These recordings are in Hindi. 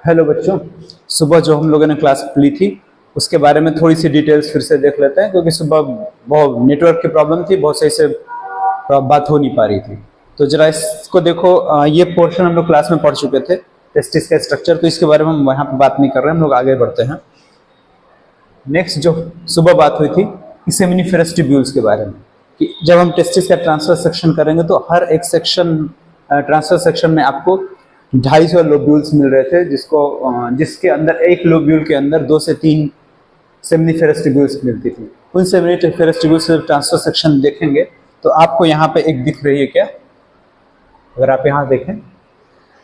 हेलो बच्चों, सुबह जो हम लोगों ने क्लास ली थी उसके बारे में थोड़ी सी डिटेल्स फिर से देख लेते हैं, क्योंकि सुबह बहुत नेटवर्क की प्रॉब्लम थी, बहुत सही से बात हो नहीं पा रही थी। तो जरा इसको देखो, ये पोर्शन हम लोग क्लास में पढ़ चुके थे, टेस्टिस का स्ट्रक्चर, तो इसके बारे में हम यहाँ पे बात नहीं कर रहे हैं, हम लोग आगे बढ़ते हैं। नेक्स्ट जो सुबह बात हुई थी सेमिनिफेरस ट्यूब्यूल्स के बारे में, कि जब हम टेस्टिस का ट्रांसफर सेक्शन करेंगे तो हर एक सेक्शन ट्रांसफर सेक्शन में आपको 250 लोब्यूल्स मिल रहे थे, जिसके अंदर एक लोब्यूल के अंदर 2 से 3 सेमिनिफेरस ट्यूब्यूल्स मिलती थी। उन सेमिनिफेरस ट्यूब्यूल्स से ट्रांसफर सेक्शन देखेंगे तो आपको यहाँ पे एक दिख रही है क्या? अगर आप यहाँ देखें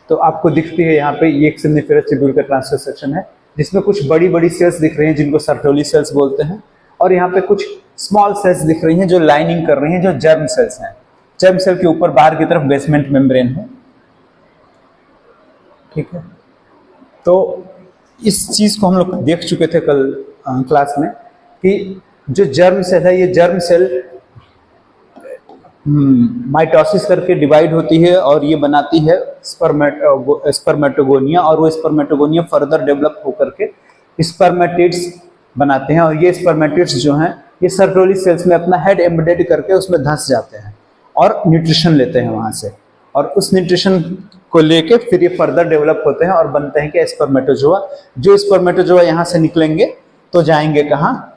तो आपको दिखती है यहाँ पे ये एक सेमिनिफेरस ट्यूब्यूल का ट्रांसफर सेक्शन है, जिसमें कुछ बड़ी बड़ी सेल्स दिख रही हैं जिनको सर्टोली सेल्स बोलते हैं, और यहाँ पे कुछ स्मॉल सेल्स दिख रही हैं जो लाइनिंग कर रही हैं, जो जर्म सेल्स हैं। जर्म सेल के ऊपर बाहर की तरफ बेसमेंट मेम्ब्रेन है, ठीक है। तो इस चीज को हम लोग देख चुके थे कल क्लास में, कि जो जर्म सेल है, ये जर्म सेल माइटोसिस करके डिवाइड होती है और ये बनाती है स्पर्मेटोगोनिया, और वो स्पर्मेटोगोनिया फर्दर डेवलप होकर के स्पर्मेटिड्स बनाते हैं, और ये स्पर्मेटिड्स जो हैं ये सर्टोली सेल्स में अपना हेड एम्बेडेड करके उसमें धंस जाते हैं और न्यूट्रिशन लेते हैं वहां से, और उस न्यूट्रिशन को लेके फिर ये फर्दर डेवलप होते हैं और बनते हैं कि स्पर्मेटोजोआ। जो स्पर्मेटोजोआ यहाँ से निकलेंगे तो जाएंगे कहाँ?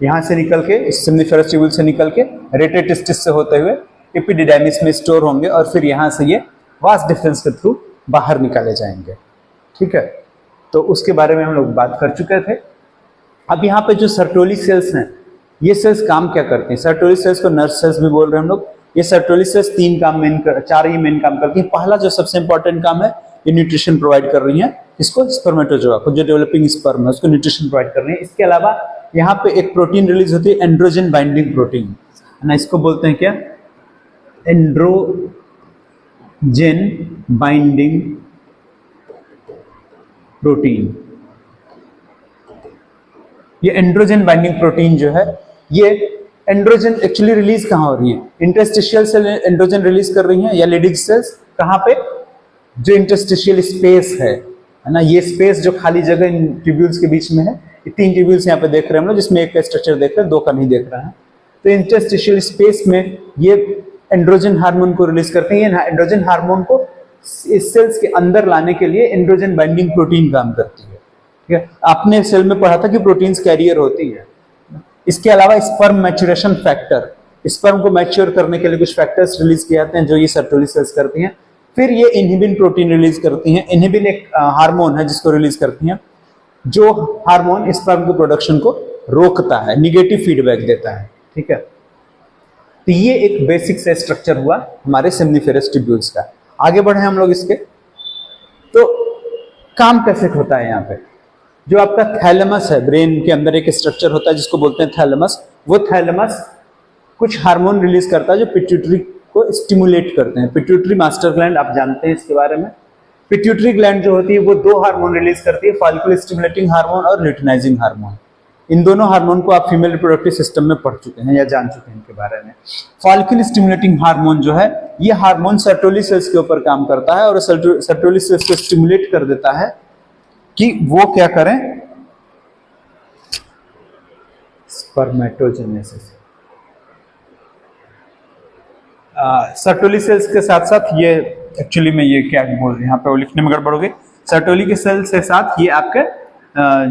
यहाँ से निकल के सेमिनिफेरस ट्यूब्यूल से निकल के रेटेटिस्टिस से होते हुए एपिडिडाइमिस में स्टोर होंगे, और फिर यहाँ से ये वास डिफरेंस के थ्रू बाहर निकाले जाएंगे, ठीक है। तो उसके बारे में हम लोग बात कर चुके थे। अब यहाँ पे जो सर्टोली सेल्स हैं, ये सेल्स काम क्या करती हैं? सर्टोली सेल्स को नर्व सेल्स भी बोल रहे हैं हम लोग। ये सर्टोली सेल्स 4 ही मेन काम करती हैं। पहला जो सबसे इंपॉर्टेंट काम है, ये न्यूट्रिशन प्रोवाइड कर रही हैं इसको, स्पर्मेटोजोआ को, जो डेवलपिंग स्पर्म है उसको न्यूट्रिशन प्रोवाइड कर रही है। इसके अलावा यहाँ पे एक प्रोटीन रिलीज होती है, एंड्रोजन बाइंडिंग प्रोटीन, ना इसको बोलते हैं क्या? Androgen binding protein. ये एंड्रोजन बाइंडिंग प्रोटीन जो है, ये एंड्रोजन एक्चुअली रिलीज कहाँ हो रही है? इंटरस्टिशियल सेल एंड्रोजन रिलीज कर रही हैं, या लिडिक सेल्स? कहाँ पे? जो इंटरस्टिशियल स्पेस है ना, ये स्पेस जो खाली जगह इन ट्यूब्यूल्स के बीच में है, ये 3 ट्यूब्यूल्स यहाँ पे देख रहे हैं हम लोग, जिसमें एक का स्ट्रक्चर देख रहे हैं, 2 का नहीं देख रहे हैं। तो इंटरस्टिशियल स्पेस में ये एंड्रोजन हार्मोन को रिलीज करते हैं। ये एंड्रोजन हार्मोन को इस सेल्स के अंदर लाने के लिए एंड्रोजन बाइंडिंग प्रोटीन काम करती है, ठीक है। आपने सेल में पढ़ा था कि प्रोटीन्स कैरियर होती है। इसके अलावा स्पर्म मैच्योरेशन फैक्टर, स्पर्म को मैच्योर करने के लिए कुछ फैक्टर्स रिलीज किए जाते हैं जो ये सर्टोली सेल्स करती हैं। फिर ये इनहिबिन प्रोटीन रिलीज करती हैं। इनहिबिन एक हार्मोन है जिसको रिलीज करती हैं, जो हार्मोन स्पर्म के प्रोडक्शन को रोकता है, निगेटिव फीडबैक देता है, ठीक है। तो ये एक बेसिक से स्ट्रक्चर हुआ हमारे सेमिनिफेरस ट्यूब्यूल्स का। आगे बढ़े हम लोग इसके, तो काम कैसे होता है यहाँ पे? जो आपका थैलेमस है, ब्रेन के अंदर एक स्ट्रक्चर होता है जिसको बोलते हैं थैलेमस। वो थैलेमस कुछ हार्मोन रिलीज करता है जो पिट्यूटरी को स्टिमुलेट करते हैं। पिट्यूटरी मास्टर ग्लैंड, आप जानते हैं इसके बारे में। पिट्यूटरी ग्लैंड जो होती है वो 2 हार्मोन रिलीज करती है, फॉलिकल स्टिमुलेटिंग हार्मोन और ल्यूटिनाइजिंग हार्मोन। इन दोनों हार्मोन को आप फीमेल रिप्रोडक्टिव सिस्टम में पढ़ चुके हैं या जान चुके हैं इनके बारे में। फॉलिकल स्टिमुलेटिंग हार्मोन जो है, ये हार्मोन सर्टोली सेल्स के ऊपर काम करता है और सर्टोली सेल्स को स्टिमुलेट कर देता है कि वो क्या करें? स्पर्मेटोजेनेसिस। सर्टोली सेल्स के साथ साथ ये एक्चुअली में ये क्या बोल रहे हैं यहाँ पे, लिखने में गड़बड़ हो गई। सर्टोली के सेल्स के साथ ये आपके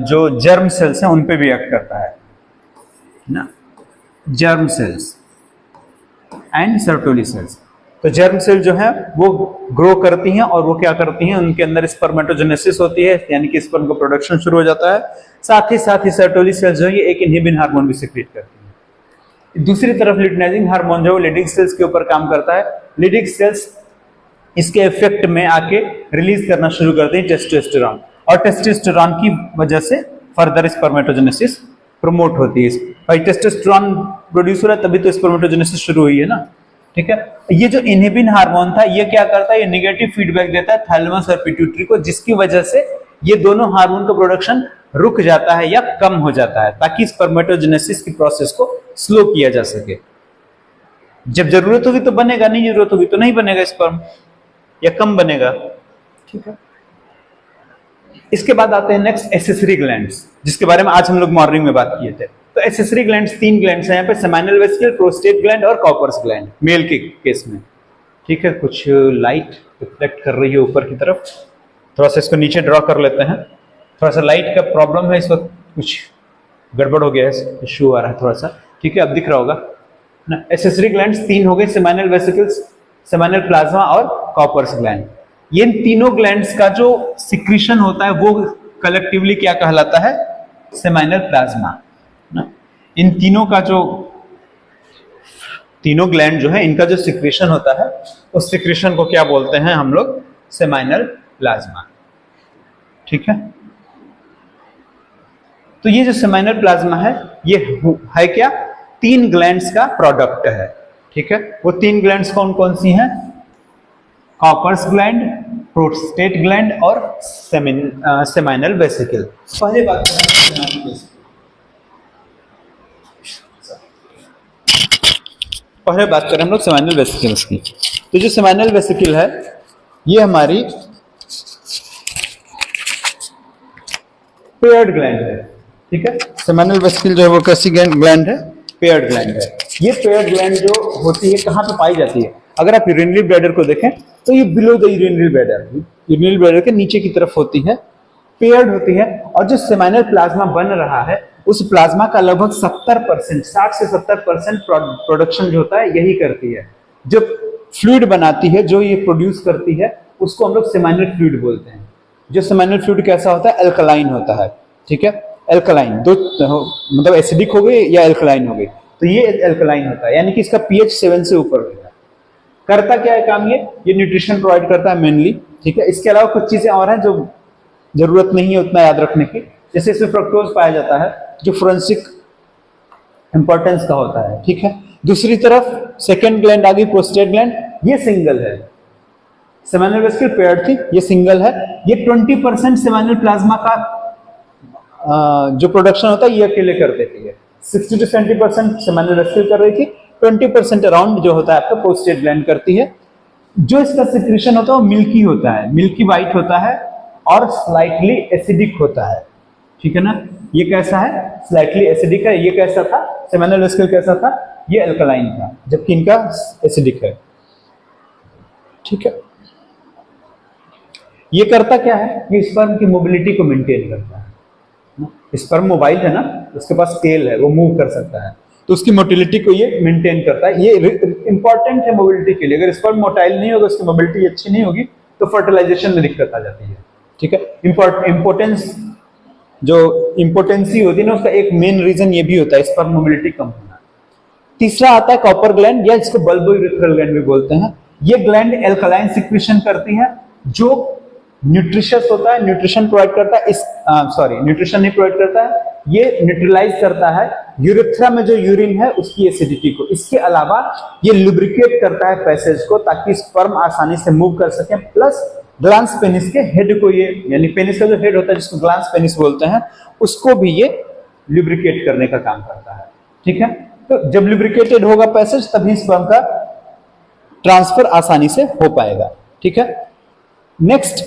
जो जर्म सेल्स हैं उन पे भी एक्ट करता है ना, germ cells and Sertoli cells. तो जर्म सेल जो है वो ग्रो करती हैं और वो क्या करती हैं, उनके अंदर स्पर्मेटोजेनेसिस होती है, यानी कि स्पर्म का प्रोडक्शन शुरू हो जाता है। साथ ही सर्टोली सेल्स जो है ये एक इनहिबिन हार्मोन भी सिक्रीट करती है। दूसरी तरफ ल्यूटिनाइजिंग हार्मोन जो है लिडिक सेल्स के ऊपर काम करता है। लिडिक सेल्स इसके इफेक्ट में आके रिलीज करना शुरू करते हैं टेस्टोस्टेरॉन, और टेस्टोस्टेरॉन की वजह से फर्दर स्पर्मेटोजेनेसिस प्रमोट होती है। भाई टेस्टोस्टेरॉन प्रोड्यूस हो रहा है तभी तो स्पर्मेटोजेनेसिस शुरू हुई है ना, ठीक है। ये जो इनहिबिन हार्मोन था ये क्या करता है? ये नेगेटिव फीडबैक देता है थैलेमस और पिट्यूटरी को, जिसकी वजह से ये दोनों हार्मोन का प्रोडक्शन रुक जाता है या कम हो जाता है, ताकि स्पर्मेटोजेनेसिस की प्रोसेस को स्लो किया जा सके। जब जरूरत होगी तो बनेगा, नहीं जरूरत होगी तो नहीं बनेगा स्पर्म, या कम बनेगा, ठीक है। इसके बाद आते हैं नेक्स्ट एसेसरी ग्लैंड्स, जिसके बारे में आज हम लोग मॉर्निंग में बात किए थे। तो एसेसरी ग्लैंड्स 3 ग्लैंड्स हैं यहाँ पे, सेमाइनल वेसिकल, प्रोस्टेट ग्लैंड और कॉपर्स ग्लैंड, मेल के केस में। ठीक है, कुछ लाइट रिफ्लेक्ट कर रही है ऊपर की तरफ, थोड़ा सा इसको नीचे ड्रॉ कर लेते हैं। थोड़ा सा लाइट का प्रॉब्लम है इस वक्त, कुछ गड़बड़ हो गया है, इशू आ रहा है थोड़ा सा। ठीक है, अब दिख रहा होगा ना। एसेसरी ग्लैंड्स 3 हो गए, सेमाइनल वेसिकल्स, सेमाइनल प्लाज्मा और कॉपर्स ग्लैंड। ये तीनों ग्लैंड्स का जो सिक्रीशन होता है वो कलेक्टिवली क्या कहलाता है? सेमाइनल प्लाज्मा ना। इन तीनों का जो तीनों ग्लैंड जो है इनका जो सिक्रीशन होता है उस सिक्रीशन को क्या बोलते हैं हम लोग? Seminal plasma. ठीक है, तो ये जो सेमाइनल प्लाज्मा है ये है क्या? 3 ग्लैंड्स का प्रोडक्ट है। ठीक है, वो 3 ग्लैंड्स कौन कौन सी हैं? कॉपर्स ग्लैंड, प्रोस्टेट ग्लैंड और सेमाइनल वेसिकल। पहले बात करें हम लोग सेमाइनल वेसिकल्स की। तो जो सेमाइनल वेसिकल है ये हमारी पेयर्ड ग्लैंड है। ठीक है, सेमाइनल वेसिकल जो है वो कैसी ग्लैंड है? पेयर्ड ग्लैंड है। ये पेयर्ड ग्लैंड जो होती है कहाँ पे पाई जाती है? अगर आप यूरिनरी ब्लैडर को देखें तो ये below the urinary bladder, urinary bladder के नीचे की तरफ होती है, पेयर्ड होती है। और जो सेमाइनल प्लाज्मा बन रहा है उस प्लाज्मा का लगभग 70%, 60 से 70% प्रोडक्शन जो होता है यही करती है। जो फ्लूइड बनाती है, जो ये प्रोड्यूस करती है, उसको हम लोग सेमाइनल फ्लूइड बोलते हैं। जो सेमाइनल फ्लूइड कैसा होता है? अल्कलाइन होता है। ठीक है, अल्कलाइन, दो मतलब एसिडिक हो गई या अल्कलाइन हो गई, तो ये अल्कलाइन होता है, यानी कि इसका पीएच 7 से ऊपर होगा। करता क्या है काम? ये न्यूट्रिशन प्रोवाइड करता है मेनली। ठीक है, इसके अलावा कुछ चीजें और हैं जो जरूरत नहीं है उतना याद रखने की, जैसे इसमें फ्रक्टोज पाया जाता है जो फोरेंसिक इंपॉर्टेंस का होता है। ठीक है, दूसरी तरफ सेकेंड ग्लैंड आ गई, प्रोस्टेट ग्लैंड, ये सिंगल है। सेमाइनल वेसिकल पेयर्ड थी, ये सिंगल है। ये 20% सेमाइनल प्लाज्मा का जो प्रोडक्शन होता है ये अकेले कर देती है। 60 to 70% सेमाइनल वेसिकल कर रही थी, 20% अराउंड जो होता है आपका प्रोस्टेट ग्लैंड करती है। जो इसका सिक्रीशन होता है वो मिल्की होता है, मिल्की वाइट होता है और स्लाइटली एसिडिक होता है। ठीक है ना, ये कैसा है? स्लाइटली एसिडिक है। ये कैसा था? सेमाइनल वेसिकल कैसा था? ये अल्कलाइन था, जबकि इनका एसिडिक है। ठीक है, ये करता क्या है? ये स्पर्म की मोबिलिटी को मेंटेन करता है। स्पर्म मोबाइल है ना, उसके पास टेल है, वो मूव कर सकता है, तो उसकी मोटिलिटी को ये मेंटेन करता है। ये इंपॉर्टेंट है मोबिलिटी के लिए। अगर स्पर्म मोटाइल नहीं होगा, उसकी मोबिलिटी अच्छी नहीं होगी, तो फर्टिलाइजेशन में दिक्कत आ जाती है। ठीक है, इंपोर्टेंस जो इंपोर्टेंसी होती है ना, उसका एक मेन रीजन ये भी होता है, स्पर्म मोबिलिटी कम होना। तीसरा आता है कॉपर ग्लैंड, या इसको बल्बोयूरेथ्रल ग्लैंड भी बोलते हैं। ये ग्लैंड एल्कलाइन सिक्रीशन करती है जो न्यूट्रिशियस होता है, न्यूट्रिशन प्रोवाइड करता है। न्यूट्रिशन नहीं प्रोवाइड करता है, ये न्यूट्रलाइज करता है यूरेथ्रा में जो यूरिन है उसकी एसिडिटी को। इसके अलावा ये लुब्रिकेट करता है पैसेज को, ताकि स्पर्म आसानी से मूव कर सके। प्लस ग्लांस पेनिस के हेड को ये, यानी पेनिस का जो हेड होता है जिसको ग्लांस पेनिस बोलते हैं, उसको भी ये लुब्रिकेट करने का काम करता है। ठीक है, तो जब लुब्रिकेटेड होगा पैसेज तभी स्पर्म का ट्रांसफर आसानी से हो पाएगा। ठीक है, नेक्स्ट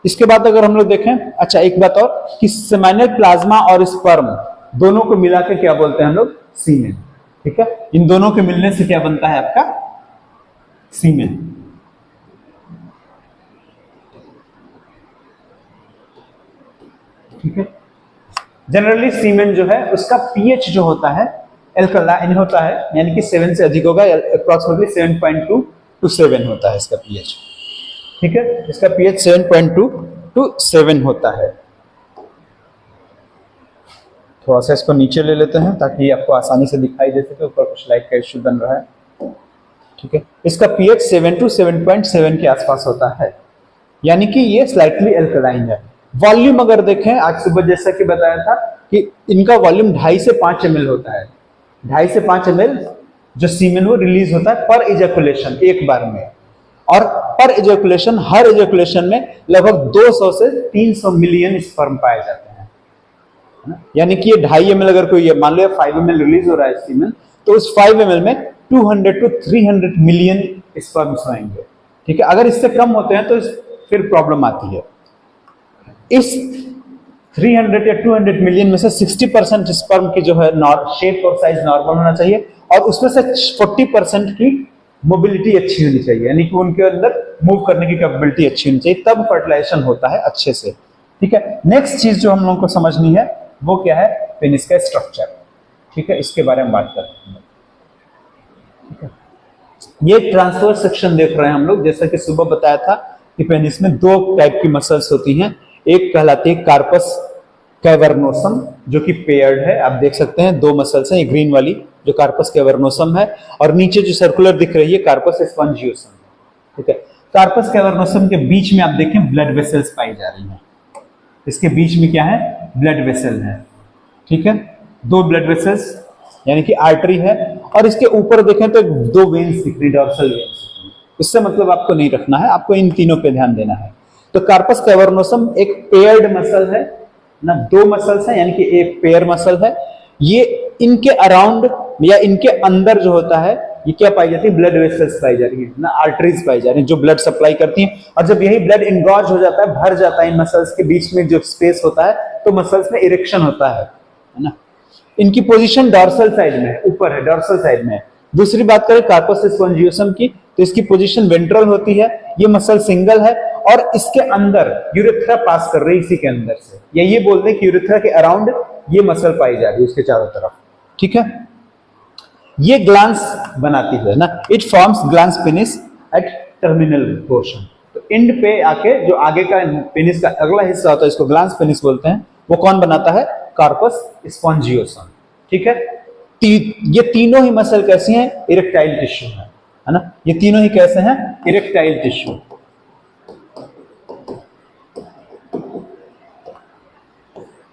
इसके बाद अगर हम लोग देखें, अच्छा एक बात और कि सेमाइनल प्लाज्मा और स्पर्म दोनों को मिला के क्या बोलते हैं हम लोग? सीमेन। ठीक है, इन दोनों के मिलने से क्या बनता है आपका? सीमेन। ठीक है, जनरली सीमेन जो है उसका पीएच जो होता है एल्कलाइन होता है, यानी कि 7 से अधिक होगा, अप्रोक्सीमेटली 7.2 to 7 होता है इसका पीएच। ठीक है, इसका पीएच 7.2 to 7 होता है। थोड़ा सा इसको नीचे ले लेते हैं ताकि आपको आसानी से दिखाई दे सके, ऊपर कुछ लाइट का इश्यू बन रहा है। ठीक है, इसका पीएच 7 to 7.7 के आसपास होता है, यानी कि ये स्लाइटली अल्कलाइन है। वॉल्यूम अगर देखें, आज सुबह जैसा कि बताया था कि इनका वॉल्यूम 2.5 से 5 ml होता है। 2.5 से 5 ml जो सीमेन वो रिलीज होता है पर इजैकुलेशन, एक बार में। और पर इजैकुलेशन, हर इजैकुलेशन में लगभग 200 से 300 मिलियन स्पर्म पाए जाते हैं। यानी कि ये 2.5 ml अगर कोई मान लो 5 ml रिलीज हो रहा है सीमेन, तो उस 5 ml में 200 to 300 मिलियन स्पर्म्स होंगे। ठीक है, अगर इससे कम होते हैं तो फिर प्रॉब्लम आती है। इस 300 या 200 मिलियन में से 60% स्पर्म की जो है शेप और साइज नॉर्मल होना चाहिए, और उसमें से 40% की मोबिलिटी अच्छी होनी चाहिए, यानी कि उनके अंदर मूव करने की कैपेबिलिटी अच्छी होनी चाहिए, तब फर्टिलाइजेशन होता है अच्छे से। ठीक है, नेक्स्ट चीज जो हम लोगों को समझनी है वो क्या है, पेनिस का स्ट्रक्चर। ठीक है, इसके बारे में बात करते हैं। ठीक है, ये ट्रांसवर्स सेक्शन देख रहे हैं हम लोग। जैसा कि सुबह बताया था कि पेनिस में दो टाइप की मसल्स होती हैं, एक कहलाती है कार्पस कैवर्नोसम जो कि पेयर्ड है, आप देख सकते हैं दो मसल्स हैं, ये ग्रीन वाली जो कार्पस कैवर्नोसम है, और नीचे जो सर्कुलर दिख रही है कार्पस स्पॉन्जियोसम। ठीक है, कार्पस कैवर्नोसम के बीच में आप देखें ब्लड वेसल्स पाई जा रही हैं, इसके बीच में क्या है, ब्लड वेसल है। ठीक है, दो ब्लड वेसल्स यानी कि आर्टरी है, और इसके ऊपर देखें तो दो वेन्स दिख रही, डॉर्सल वेन्स। उससे मतलब आपको नहीं रखना है, आपको इन तीनों पे ध्यान देना है। तो कार्पस कैवर्नोसम एक पेयर्ड मसल है ना, दो मसल्स हैं यानी कि एक पेयर मसल है। ये इनके अराउंड या इनके अंदर जो होता है ये क्या पाई जाती है, ब्लड वेसल्स पाई जा रही है ना, आर्टरीज पाई जा रही है जो ब्लड सप्लाई करती हैं, और जब यही ब्लड इंगॉर्ज हो जाता है, भर जाता है इन मसल्स के बीच में जो स्पेस होता है, तो मसल्स में इरेक्शन होता है ना। इनकी पोजीशन डॉर्सल साइड में है, ऊपर है, डॉर्सल साइड में है। दूसरी बात करें कार्पस स्पॉन्जियोसम की, तो इसकी पोजीशन वेंट्रल होती है, ये मसल सिंगल है, और इसके अंदर यूरेथ्रा पास कर रही है, इसी के अंदर से, या ये बोल दें कि यूरेथ्रा के अराउंड ये मसल पाई जा रही है उसके चारों तरफ। ठीक है, ये ग्लांस बनाती है ना, it forms glans penis at terminal portion. तो एंड पे आके जो आगे का पेनिस का अगला हिस्सा होता है इसको ग्लांस पेनिस बोलते हैं, वो कौन बनाता है, कार्पस स्पॉन्जियोसम। ठीक है, ये तीनों ही मसल कैसी हैं, इरेक्टाइल टिश्यू है ना, ये तीनों ही कैसे हैं, इरेक्टाइल टिश्यू।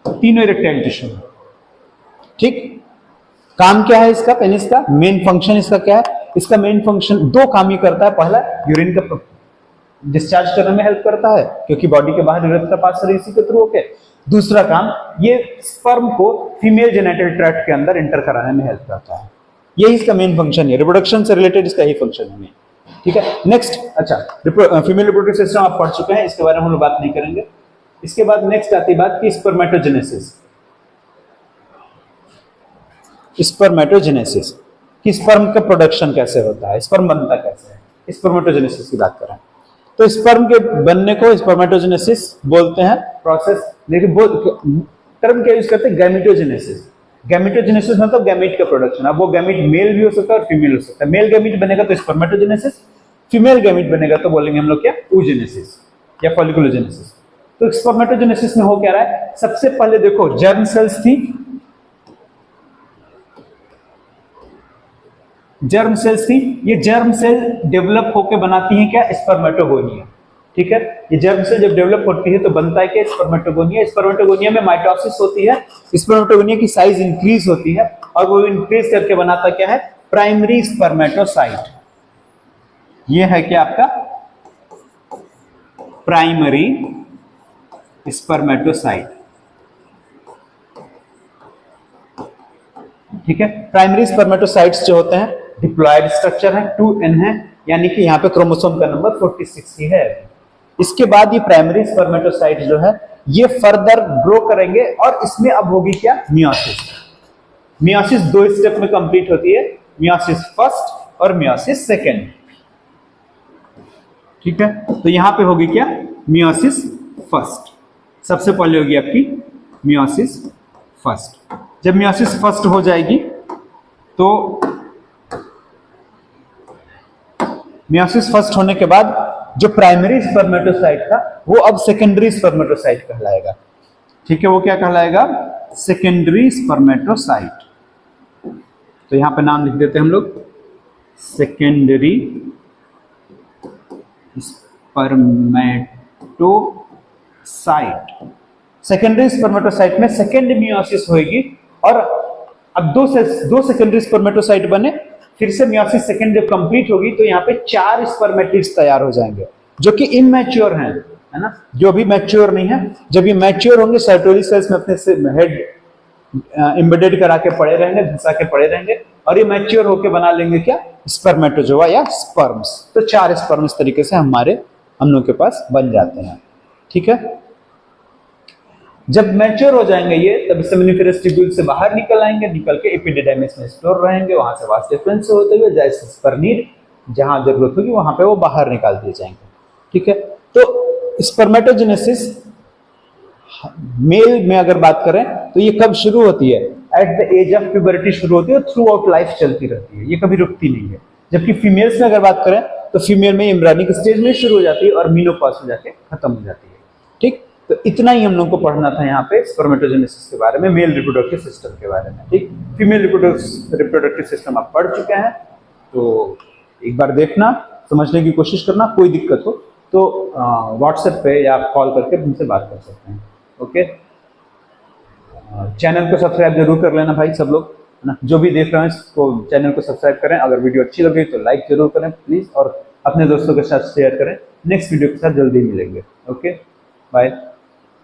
तीनों इरेक्टाइल टिश्यू। ठीक, काम क्या है इसका, पेनिस का मेन फंक्शन इसका क्या है, इसका मेन फंक्शन दो काम ही करता है। पहला, यूरिन का डिस्चार्ज करने में हेल्प करता है क्योंकि बॉडी के बाहर यूरेथ्रा पास कर इसी के थ्रू होके। दूसरा काम, ये स्पर्म को फीमेल जेनिटल ट्रैक्ट के अंदर एंटर कराने में हेल्प करता है। यही इसका मेन फंक्शन है, रिप्रोडक्शन से रिलेटेड इसका ही फंक्शन है। ठीक है, नेक्स्ट, अच्छा फीमेल रिप्रोडक्टिव सिस्टम आप पढ़ चुके हैं, इसके बारे में हम लोग बात नहीं करेंगे। इसके बाद नेक्स्ट आती बात की स्पर्मेटोजेनेसिस। स्पर्मेटोजेनेसिस कि स्पर्म का प्रोडक्शन कैसे होता है, स्पर्म बनता कैसे है, स्पर्मेटोजेनेसिस की बात करें तो स्पर्म के बनने को स्पर्मेटोजेनेसिस बोलते हैं प्रोसेस। लेकिन टर्म क्या यूज करते हैं, गैमेटोजेनेसिस। गैमेटोजेनेसिस मतलब गैमेट का प्रोडक्शन। अब वो गैमेट मेल भी हो सकता है और फीमेल हो सकता है। मेल गैमेट बनेगा तो स्पर्मेटोजेनेसिस, फीमेल गैमेट बनेगा तो बोलेंगे हम लोग क्या, oogenesis या फॉलिकुलोजेनेसिस। तो स्पर्मेटोजेनेसिस में हो क्या रहा है, सबसे पहले देखो जर्म सेल्स थी, जर्म सेल्स थी, ये जर्म सेल डेवलप होकर बनाती हैं क्या, स्पर्मेटोगोनिया। ठीक है, ये जर्म सेल जब डेवलप होती है तो बनता है क्या, स्पर्मेटोगोनिया। स्पर्मेटोगोनिया में माइटोसिस होती है, स्पर्मेटोगोनिया की साइज इंक्रीज होती है और वो इंक्रीज करके बनाता क्या है, प्राइमरी स्पर्मेटोसाइट। ये है क्या आपका प्राइमरी स्पर्मेटोसाइट। ठीक है, प्राइमरी स्पर्मेटोसाइट्स जो होते हैं डिप्लॉयड स्ट्रक्चर है, 2n है, यानी कि यहाँ पे क्रोमोसोम का नंबर 46 ही है। इसके बाद ये प्राइमरी स्पर्मेटोसाइट जो है ये फर्दर ग्रो करेंगे और इसमें अब होगी क्या, मियोसिस। मियोसिस दो स्टेप में कंप्लीट होती है, मियोसिस फर्स्ट और मियोसिस सेकेंड। ठीक है, तो यहां पे होगी क्या, मियोसिस फर्स्ट। सबसे पहले होगी आपकी मियोसिस फर्स्ट। जब मियोसिस फर्स्ट हो जाएगी तो मियोसिस फर्स्ट होने के बाद जो प्राइमरी स्पर्मेटोसाइट था वो अब सेकेंडरी स्पर्मेटोसाइट कहलाएगा। ठीक है, वो क्या कहलाएगा, सेकेंडरी स्पर्मेटोसाइट। तो यहां पे नाम लिख देते हैं हम लोग, सेकेंडरी स्पर्मेटोसाइट। सेकेंडरी स्पर्मेटोसाइट में सेकेंड मियोसिस होगी और अब दो सेकेंडरी स्पर्मेटोसाइट बने, फिर से मियोसिस सेकेंड जब कंप्लीट होगी तो यहाँ पे 4 स्पर्मेटिड्स तैयार हो जाएंगे जो कि इमैच्योर हैं, है ना, जो अभी मैच्योर नहीं है। जब ये मैच्योर होंगे सर्टोली सेल्स में अपने से हेड एम्बेडेड करा के पड़े रहेंगे, घुसा के पड़े रहेंगे और ये मैच्योर होके बना लेंगे क्या, स्पर्मेटोजोआ या स्पर्म्स। तो 4 स्पर्म्स तरीके से हम लोग के पास बन जाते हैं। ठीक है, जब मैच्योर हो जाएंगे ये, तब सेमिनिफेरस ट्यूब्यूल से बाहर निकल आएंगे, निकल के एपिडिडाइमिस में स्टोर रहेंगे, वहां से वास डिफरेंस से होते हुए जाइसिस परनीड, जहां जरूरत होगी वहां पे वो बाहर निकाल दिए जाएंगे। ठीक है, तो स्पर्मेटोजेनेसिस मेल में अगर बात करें तो ये कब शुरू होती है? एट द एज ऑफ प्यूबरिटी शुरू होती है, थ्रू आउट लाइफ चलती रहती है, ये कभी रुकती नहीं है। जबकि फीमेल्स में अगर बात करें तो फीमेल में एम्ब्रियोनिक स्टेज में शुरू हो जाती है और मेनोपॉज में जाके खत्म हो जाती है। ठीक, तो इतना ही हम लोग को पढ़ना था यहाँ पे स्पर्मेटोजेनेसिस के बारे में, मेल रिप्रोडक्टिव सिस्टम के बारे में। ठीक, फीमेल रिप्रोडक्टिव सिस्टम आप पढ़ चुके हैं, तो एक बार देखना, समझने की कोशिश करना, कोई दिक्कत हो तो व्हाट्सएप पे या कॉल करके हमसे बात कर सकते हैं। ओके, चैनल को सब्सक्राइब जरूर कर लेना भाई सब लोग, है ना। जो भी देख रहे हैं इसको चैनल को सब्सक्राइब करें, अगर वीडियो अच्छी लगी तो लाइक जरूर करें प्लीज, और अपने दोस्तों के साथ शेयर करें। नेक्स्ट वीडियो के साथ जल्दी मिलेंगे। Okay, bye.